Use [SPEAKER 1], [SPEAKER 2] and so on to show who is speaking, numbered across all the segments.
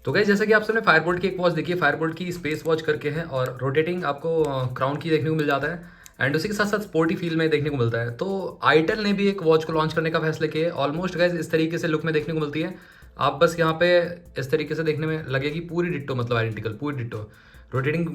[SPEAKER 1] तो गाइस जैसा कि आप सबने फायरबोल्ट की एक वॉच देखी है, फायरबोल्ट की स्पेस वॉच करके है और रोटेटिंग आपको क्राउन की देखने को मिल जाता है एंड उसी के साथ साथ स्पोर्टी फील में देखने को मिलता है। तो आईटेल ने भी एक वॉच को लॉन्च करने का फैसला किया है। ऑलमोस्ट गाइस इस तरीके से लुक में देखने को मिलती है। आप बस यहाँ पे इस तरीके से देखने में लगेगी पूरी डिट्टो, मतलब आइडेंटिकल पूरी डिट्टो। रोटेटिंग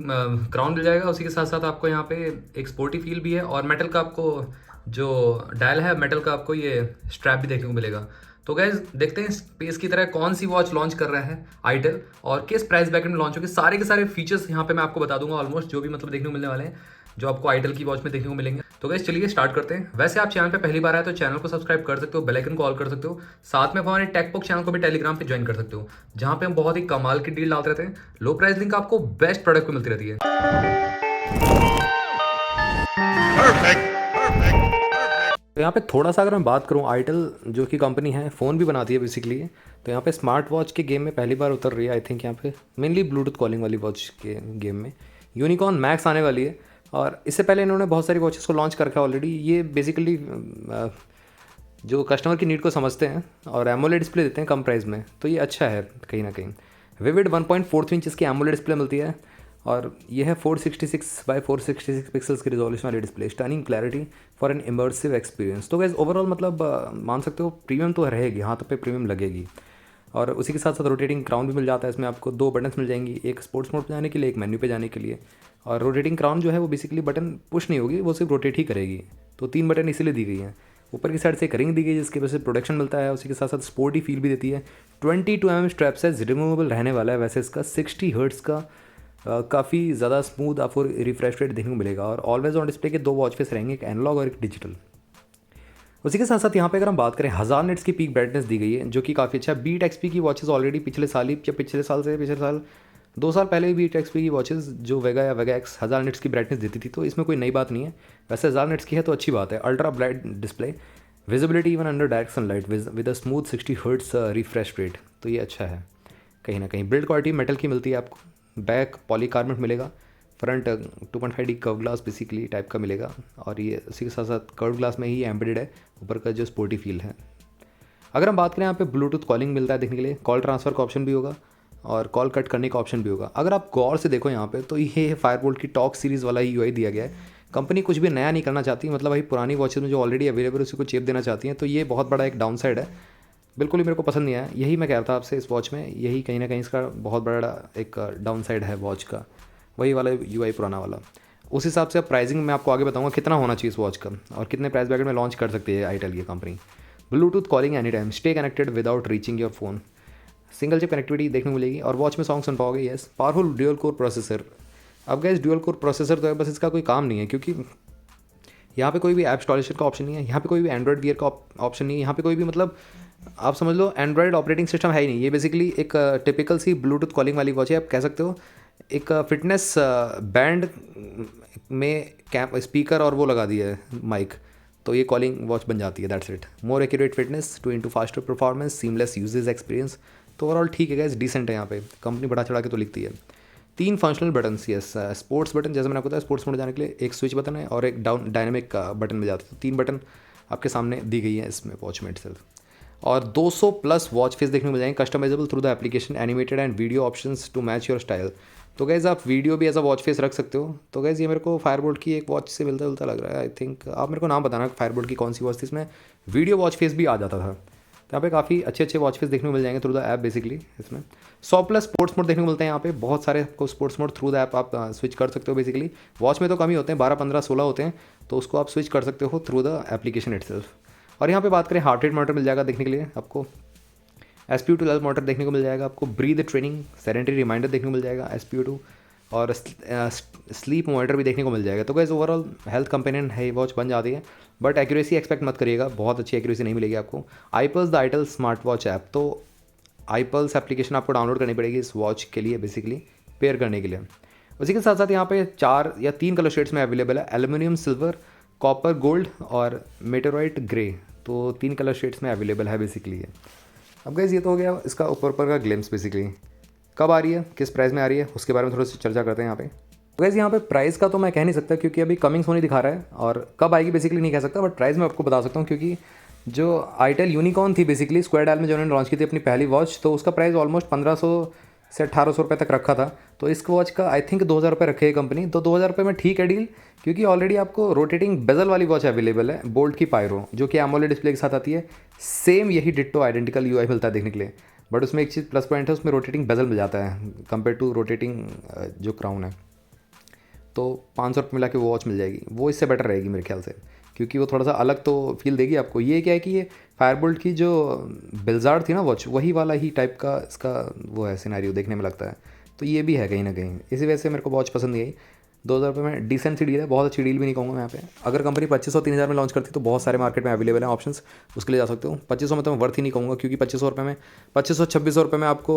[SPEAKER 1] क्राउन मिल जाएगा, उसी के साथ साथ आपको यहाँ पे एक स्पोर्टी फील भी है और मेटल का आपको जो डायल है मेटल का आपको ये स्ट्रैप भी देखने को मिलेगा। तो गैस देखते हैं स्पेस की तरह कौन सी वॉच लॉन्च कर रहा है आइटेल और किस प्राइस ब्रैकेट में लॉन्च होगी। सारे के सारे फीचर्स यहाँ पे मैं आपको बता दूंगा, ऑलमोस्ट जो भी मतलब देखने को मिलने वाले हैं, जो आपको आइटेल की वॉच में देखने को मिलेंगे। तो गैस चलिए स्टार्ट करते हैं। वैसे आप चैनल पे पहली बार आए तो चैनल को सब्सक्राइब कर सकते हो, बेल आइकन को ऑल कर सकते हो। साथ में हमारे टेकपॉक चैनल को भी टेलीग्राम पे ज्वाइन कर सकते हो, जहाँ पे हम बहुत ही कमाल की डील डालते रहते हैं। लो प्राइस लिंक आपको बेस्ट प्रोडक्ट को मिलती रहती है।
[SPEAKER 2] तो यहाँ पे थोड़ा सा अगर मैं बात करूँ, आइटेल जो कि कंपनी है फ़ोन भी बनाती है बेसिकली। तो यहाँ पे स्मार्ट वॉच के गेम में पहली बार उतर रही है आई थिंक, यहाँ पे मेनली ब्लूटूथ कॉलिंग वाली वॉच के गेम में यूनिकॉर्न मैक्स आने वाली है। और इससे पहले इन्होंने बहुत सारी वॉचेस को लॉन्च कर रखा है ऑलरेडी। ये बेसिकली जो कस्टमर की नीड को समझते हैं और एमोलेड डिस्प्ले देते हैं कम प्राइस में, तो ये अच्छा है कहीं ना कहीं। विविड 1.43 इंचज़ की एमोलेड डिस्प्ले मिलती है और यह है 466 बाय 466 पिक्सल्स की रिजोल्यूशन वाली display, stunning clarity for an immersive experience. तो गैस ओवरऑल मतलब मान सकते हो प्रीमियम तो रहेगी, हाथ पे प्रीमियम लगेगी। और उसी के साथ साथ रोटेटिंग क्राउन भी मिल जाता है। इसमें आपको दो बटन्स मिल जाएंगी, एक स्पोर्ट्स मोड पे जाने के लिए, एक मेन्यू पे जाने के लिए। और रोटेटिंग क्राउन जो है वो बेसिकली बटन पुश नहीं होगी, वो सिर्फ रोटेट ही करेगी। तो 3 बटन इसीलिए दी गई हैं। ऊपर की साइड से एक रिंग दी गई है जिसकी वजह से प्रोडक्शन मिलता है, उसी के साथ साथ स्पोर्टी फील भी देती है। 22 mm स्ट्रैप से रिमूवेबल रहने वाला है। वैसे इसका 60 हर्ट्स का काफ़ी ज़्यादा स्मूथ आपको रिफ्रेश रेट देखने को मिलेगा। और ऑलवेज ऑन डिस्प्ले के 2 वॉच फेस रहेंगे, एक एनालॉग और एक डिजिटल। उसी के साथ साथ यहाँ पे अगर हम बात करें 1000 निट्स की पीक ब्राइटनेस दी गई है, जो कि काफ़ी अच्छा। बीट एक्सपी की वॉचेस ऑलरेडी पिछले साल ही या पिछले साल 2 साल पहले भी बीट एक्सपी की वॉचेस जो वेगा या वेगा एक्स 1000 निट्स की ब्राइटनेस देती थी, तो इसमें कोई नई बात नहीं है। वैसे 1000 निट्स की है तो अच्छी बात है। Ultra bright display, visibility even under direct sunlight with a smooth 60 hertz refresh rate, तो ये अच्छा है कहीं ना कहीं। बिल्ड क्वालिटी मेटल की मिलती है आपको, बैक पॉलीकार्बोनेट मिलेगा, front 2.5D curve glass basically type का मिलेगा। और ये उसी के साथ साथ कर्व ग्लास में ही एम्बेडेड है ऊपर का जो स्पोर्टी फील है। अगर हम बात करें, यहाँ पे ब्लूटूथ कॉलिंग मिलता है देखने के लिए, कॉल ट्रांसफ़र का ऑप्शन भी होगा और कॉल कट करने का ऑप्शन भी होगा। अगर आप गौर से देखो यहाँ पे, तो ये फायरबोल्ट की टॉक सीरीज़ वाला ही UI दिया गया है। कंपनी कुछ भी नया नहीं करना चाहती, मतलब भाई पुरानी वॉचेज में जो ऑलरेडी अवेलेबल है उसी को चेप देना चाहती हैं। तो ये बहुत बड़ा एक डाउन साइड है, बिल्कुल ही मेरे को पसंद नहीं आया। यही मैं कह रहा था आपसे, इस वॉच में यही कहीं ना कहीं इसका बहुत बड़ा एक डाउन साइड है वॉच का, वही वाला UI पुराना वाला। उस हिसाब से अब प्राइसिंग मैं आपको आगे बताऊंगा कितना होना चाहिए इस वॉच का और कितने प्राइस ब्रैकेट में लॉन्च कर सकती है आईटेल ये company. Bluetooth calling any time, stay connected without reaching your phone, single chip connectivity देखने को मिलेगी और वॉच में सॉन्ग सुन पाओगे। Yes, powerful dual core processor. अब गैस ड्यूअल कोर प्रोसेसर तो है, बस इसका कोई काम नहीं है, क्योंकि यहाँ पे कोई भी ऐप इंस्टॉलेशन का ऑप्शन नहीं है, यहाँ पे कोई भी एंड्रॉइड वियर का ऑप्शन नहीं है, यहाँ पे कोई भी मतलब आप समझ लो एंड्रॉइड ऑपरेटिंग सिस्टम है ही नहीं। ये बेसिकली एक टिपिकल सी ब्लूटूथ कॉलिंग वाली वॉच है, आप कह सकते हो। एक फिटनेस बैंड में कैप स्पीकर और वो लगा दिया है माइक, तो ये कॉलिंग वॉच बन जाती है, that's it. More accurate fitness to into faster performance, seamless usage experience. तो ओवरऑल ठीक है गैस, डिसेंट है। यहाँ पे कंपनी बढ़ा चढ़ा के तो लिखती है। 3 functional buttons, yes, sports button जैसे मैंने आपको बताया, स्पोर्ट्स मोड जाने के लिए एक स्विच बटन है और एक डायनेमिक का बटन मिल जाता है। तो 3 बटन आपके सामने दी गई है इसमें वॉच में इटसेल्फ। और 200 प्लस वॉच फेस देखने को मिल जाएंगे, customizable through the application, animated and video options to match your style. तो गैस आप वीडियो भी एज अ वॉच फेस रख सकते हो। तो गैस ये मेरे को फायरबोल्ट की एक वॉच से मिलता जुलता लग रहा है आई थिंक। आप मेरे को नाम बताना फायरबोल्ट की कौन सी वॉच थी, इसमें वीडियो वॉच फेस भी आ जाता था। तो यहाँ पे काफ़ी अच्छे अच्छे वॉच फेस देखने को मिल जाएंगे थ्रू द ऐप बेसिकली। इसमें 100 प्लस स्पोर्ट्स मोड देखने को मिलते हैं यहाँ पे, बहुत सारे आपको sports mode through the app आप स्विच कर सकते हो बेसिकली। वॉच में तो कम ही होते हैं, 12 15 16 होते हैं, तो उसको आप स्विच कर सकते हो थ्रू द एप्लीकेशन इटसेल्फ। और यहाँ पे बात करें, हार्ट रेट मॉनिटर मिल जाएगा देखने के लिए आपको, SpO2 मॉनिटर देखने को मिल जाएगा आपको, ब्रीद ट्रेनिंग सेडेंटरी रिमाइंडर देखने को मिल जाएगा SpO2, और स्लीप मॉनिटर भी देखने को मिल जाएगा। तो गैस ओवरऑल हेल्थ कंपेनियन है ये वॉच बन जाती है, बट एक्यूरेसी एक्सपेक्ट मत करिएगा, बहुत अच्छी एक्यूरेसी नहीं मिलेगी आपको। IPulse the ideal smart watch app, तो आईपल्स एप्लीकेशन आपको डाउनलोड करनी पड़ेगी इस वॉच के लिए बेसिकली, पेयर करने के लिए। उसी के साथ साथ यहाँ पे 4 या 3 कलर शेड्स में अवेलेबल है, एल्यूमिनियम सिल्वर, कॉपर गोल्ड और मेटेरॉइट ग्रे। तो 3 कलर शेड्स में अवेलेबल है बेसिकली ये। अब गैस ये तो हो गया इसका ऊपर का ग्लिम्स बेसिकली। कब आ रही है, किस प्राइस में आ रही है, उसके बारे में थोड़ा सा चर्चा करते हैं यहाँ पे। तो गैस यहाँ पे प्राइस का तो मैं कह नहीं सकता क्योंकि अभी कमिंग सोनी दिखा रहा है, और कब आएगी बेसिकली नहीं कह सकता, बट प्राइस मैं आपको बता सकता हूँ। क्योंकि जो आईटेल यूनिकॉर्न थी बेसिकली स्क्वायर डायल में जो उन्होंने लॉन्च की थी अपनी पहली वॉच, तो उसका प्राइस ऑलमोस्ट 1500 से 1800 रुपये तक रखा था। तो इस वॉच का आई थिंक 2000 रुपये रखे है कंपनी, तो 2000 रुपये में ठीक है डील, क्योंकि ऑलरेडी आपको रोटेटिंग बेजल वाली वॉच अवेलेबल है बोल्ट की पायरो, जो कि एमोलेड डिस्प्ले के साथ आती है। सेम यही डिट्टो आइडेंटिकल यूआई मिलता है देखने के लिए, बट उसमें एक चीज़ प्लस पॉइंट है, उसमें रोटेटिंग बेजल मिल जाता है कंपेयर टू रोटेटिंग जो क्राउन है। तो 500 रुपये मिला के वो वॉच मिल जाएगी, वो इससे बेटर रहेगी मेरे ख्याल से, क्योंकि वो थोड़ा सा अलग तो फील देगी आपको। ये क्या है कि ये फायरबोल्ट की जो बिल्जार्ड थी ना वॉच, वही वाला ही टाइप का इसका वो है सिनेरियो देखने में लगता है। तो ये भी है कहीं ना कहीं, इसी वजह से मेरे को वॉच पसंद नहीं आई। 2000 रुपये में डिसेंट सी डील है, बहुत अच्छी डील भी नहीं कहूँगा मैं यहाँ पे। अगर कंपनी 2500-3000 में लॉन्च करती तो बहुत सारे मार्केट में अवेलेबल हैं ऑप्शंस, उसके लिए जा सकते हो। 2500 में तो मैं वर्थ ही नहीं कहूँगा, क्योंकि 2500 रुपये में 2500-2600 रुपये में आपको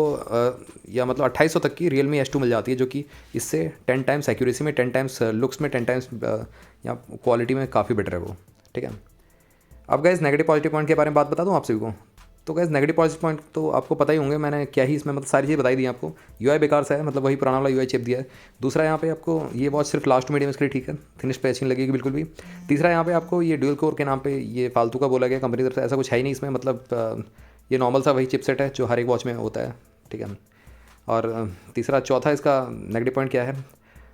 [SPEAKER 2] या मतलब 2800 तक की Realme S2 मिल जाती है, जो कि इससे 10 टाइम्स एक्यूरेसी में, 10 टाइम्स लुक्स में, 10 टाइम्स या क्वालिटी में काफ़ी बेटर है वो, ठीक है। अब गाइस नेगेटिव पॉजिटिव पॉइंट के बारे में बात बता दूँ आप सभी को। तो गाइस नेगेटिव पॉजिटिव पॉइंट तो आपको पता ही होंगे, मैंने क्या ही इसमें मतलब सारी चीज़ें बताई दी आपको। यूआई बेकार सा है, मतलब वही पुराना वाला यूआई चिप दिया है। दूसरा यहाँ पे आपको ये वॉच सिर्फ लास्ट मीडियम इसके लिए ठीक है, फिनिश पे अच्छी नहीं लगेगी बिल्कुल भी। तीसरा यहाँ पे आपको ये ड्यूल कोर के नाम पे ये फालतू का बोला गया कंपनी की तरफ से, ऐसा कुछ है ही नहीं इसमें, मतलब ये नॉर्मल सा वही चिपसेट है जो हर एक वॉच में होता है, ठीक है। और तीसरा चौथा इसका नेगेटिव पॉइंट क्या है,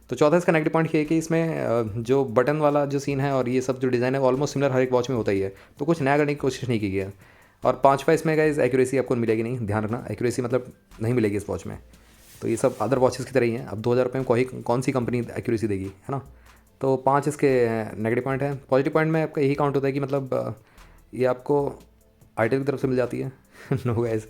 [SPEAKER 2] तो चौथा इसका नेगेटिव पॉइंट ये है कि इसमें जो बटन वाला जो सीन है और ये सब जो डिज़ाइन है ऑलमोस्ट सिमिलर हर एक वॉच में होता ही है, तो कुछ नया करने की कोशिश नहीं की गई है। और पाँचवा इसमें गाइस एक्यूरेसी आपको मिलेगी नहीं, ध्यान रखना, एक्यूरेसी मतलब नहीं मिलेगी इस वॉच में। तो ये सब अदर वॉचेस की तरह ही हैं। अब 2000 रुपये में कौन सी कंपनी एक्यूरेसी देगी, है ना। तो 5 इसके नेगेटिव पॉइंट है। पॉजिटिव पॉइंट में आपका यही काउंट होता है कि मतलब ये आपको आईटेल की तरफ से मिल जाती है। नो गाइस,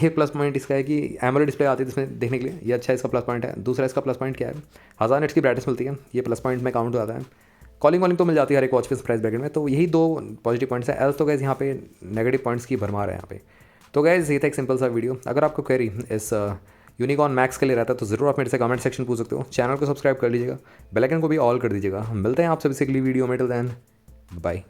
[SPEAKER 2] ये प्लस पॉइंट इसका है कि एमोलेड डिस्प्ले आती है इसमें देखने के लिए, ये अच्छा इसका प्लस पॉइंट है। दूसरा इसका प्लस पॉइंट क्या है, 1000 निट्स की ब्राइटनेस मिलती है, ये प्लस पॉइंट में काउंट हो जाता है। कॉलिंग वॉलिंग तो मिल जाती है हर एक वॉच पे प्राइस ब्रैकेट में। तो यही 2 पॉजिटिव पॉइंट्स हैं। एल्स तो गैस यहाँ पे नेगेटिव पॉइंट्स की भरमार है यहाँ पे। तो गैस ये था एक सिंपल सा वीडियो। अगर आपको क्वेरी इस यूनिकॉर्न मैक्स के लिए रहता है तो ज़रूर आप मेरे से कमेंट सेक्शन पूछ सकते हो। चैनल को सब्सक्राइब कर लीजिएगा, बेल आइकन को भी ऑल कर दीजिएगा। हम मिलते हैं आप सभी से अगली वीडियो में। Till then bye.